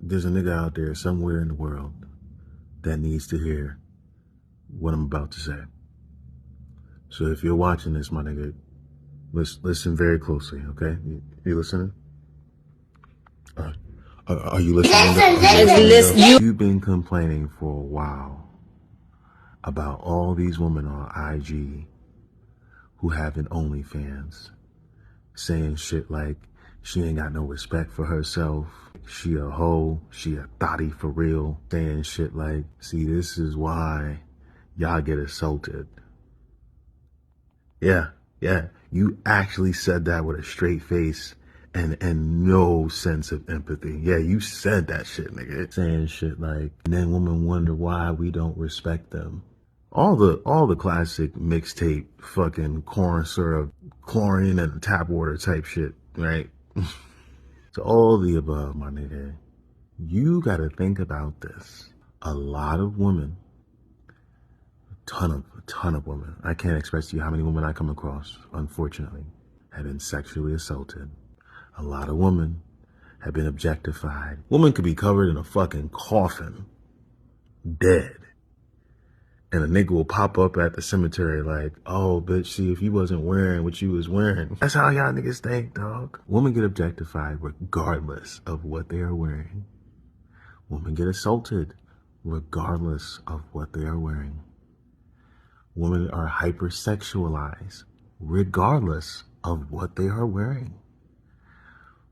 There's a nigga out there somewhere in the world that needs to hear what I'm about to say. So if you're watching this, my nigga, listen very closely, okay? You listening? Are you listening? You've been complaining for a while about all these women on IG who have an OnlyFans, saying shit like she ain't got no respect for herself, she a hoe, she a thotty for real, saying shit like, see, this is why y'all get assaulted. Yeah, you actually said that with a straight face and no sense of empathy. Yeah, you said that shit, nigga. Saying shit like, and then women wonder why we don't respect them. All the classic mixtape fucking corn syrup, chlorine and tap water type shit, right? So all the above, my nigga. You gotta think about this. A lot of women, a ton of women, I can't express to you how many women I come across, unfortunately, have been sexually assaulted. A lot of women have been objectified. Women could be covered in a fucking coffin, dead. And a nigga will pop up at the cemetery like, oh, bitch, see, if you wasn't wearing what you was wearing. That's how y'all niggas think, dog. Women get objectified regardless of what they are wearing. Women get assaulted regardless of what they are wearing. Women are hypersexualized regardless of what they are wearing.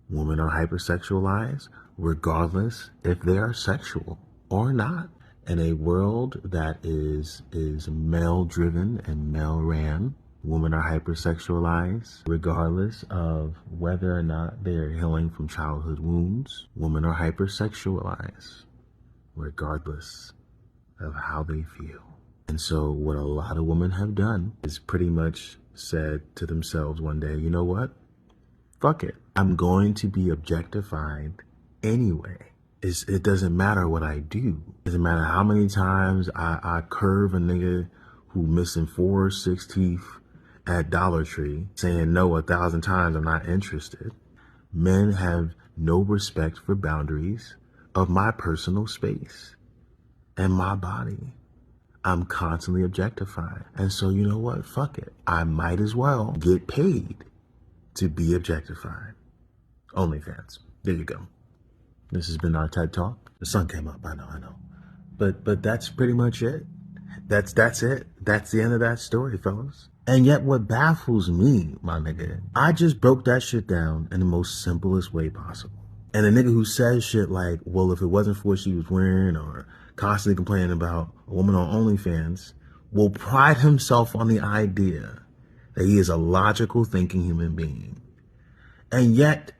Women are hypersexualized regardless if they are sexual or not. In a world that is male-driven and male-ran, women are hypersexualized regardless of whether or not they are healing from childhood wounds. Women are hypersexualized regardless of how they feel. And so what a lot of women have done is pretty much said to themselves one day, you know what? Fuck it. I'm going to be objectified anyway. It doesn't matter what I do. It doesn't matter how many times I curve a nigga who missing 4 or 6 teeth at Dollar Tree, saying no 1,000 times, I'm not interested. Men have no respect for boundaries of my personal space and my body. I'm constantly objectified. And so you know what? Fuck it. I might as well get paid to be objectified. OnlyFans. There you go. This has been our TED Talk. The sun came up, I know. But that's pretty much it. That's it. That's the end of that story, fellas. And yet what baffles me, my nigga, I just broke that shit down in the most simplest way possible. And a nigga who says shit like, well, if it wasn't for what she was wearing, or constantly complaining about a woman on OnlyFans, will pride himself on the idea that he is a logical thinking human being. And yet,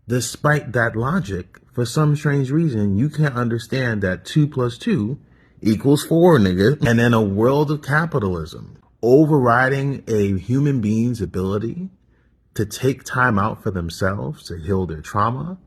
despite that logic, for some strange reason, you can't understand that 2 + 2 = 4, nigga. And in a world of capitalism, overriding a human being's ability to take time out for themselves to heal their trauma,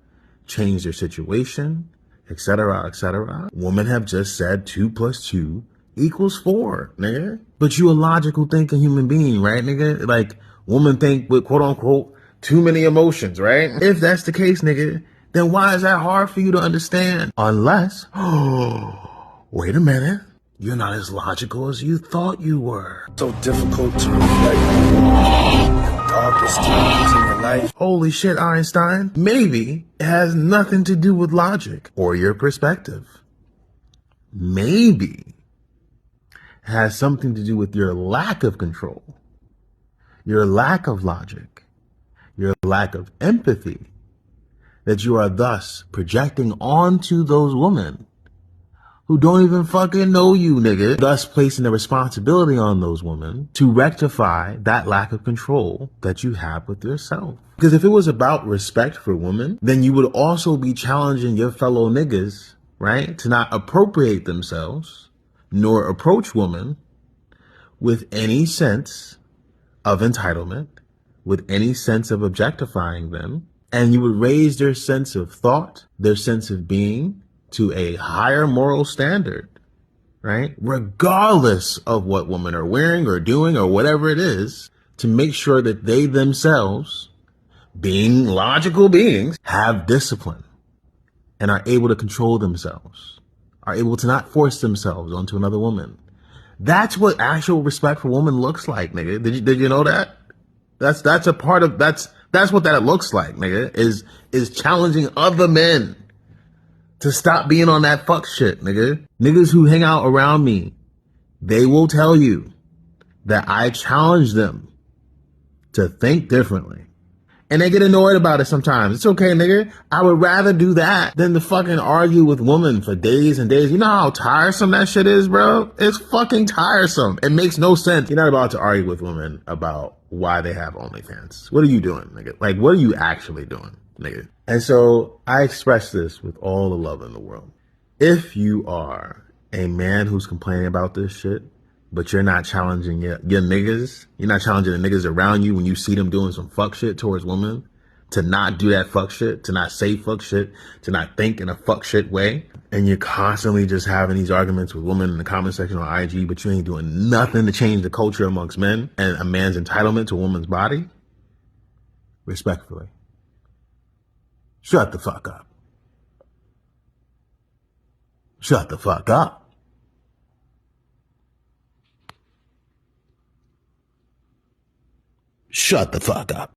change their situation, etc., women have just said 2 + 2 = 4, nigga. But you a logical thinking human being, right, nigga? Like, women think with quote unquote too many emotions, right? If that's the case, nigga, then why is that hard for you to understand? Unless, wait a minute, you're not as logical as you thought you were. So difficult to reflect on the darkest times in your life. Holy shit, Einstein. Maybe it has nothing to do with logic or your perspective. Maybe it has something to do with your lack of control, your lack of logic, your lack of empathy, that you are thus projecting onto those women who don't even fucking know you, nigga, thus placing the responsibility on those women to rectify that lack of control that you have with yourself. Because if it was about respect for women, then you would also be challenging your fellow niggas, right, to not appropriate themselves nor approach women with any sense of entitlement, with any sense of objectifying them, and you would raise their sense of thought, their sense of being to a higher moral standard, right? Regardless of what women are wearing or doing or whatever it is, to make sure that they themselves, being logical beings, have discipline and are able to control themselves, are able to not force themselves onto another woman. That's what actual respect for women looks like, nigga. Did you know that? That's a part of, that's what that looks like, nigga, is challenging other men to stop being on that fuck shit, nigga. Niggas who hang out around me, they will tell you that I challenge them to think differently. And they get annoyed about it sometimes. It's okay, nigga. I would rather do that than to fucking argue with women for days and days. You know how tiresome that shit is, bro? It's fucking tiresome. It makes no sense. You're not about to argue with women about why they have OnlyFans. What are you doing, nigga? Like, what are you actually doing, nigga? And so I express this with all the love in the world. If you are a man who's complaining about this shit, but you're not challenging your niggas, you're not challenging the niggas around you when you see them doing some fuck shit towards women, to not do that fuck shit, to not say fuck shit, to not think in a fuck shit way, and you're constantly just having these arguments with women in the comment section on IG, but you ain't doing nothing to change the culture amongst men and a man's entitlement to a woman's body, respectfully, shut the fuck up. Shut the fuck up. Shut the fuck up.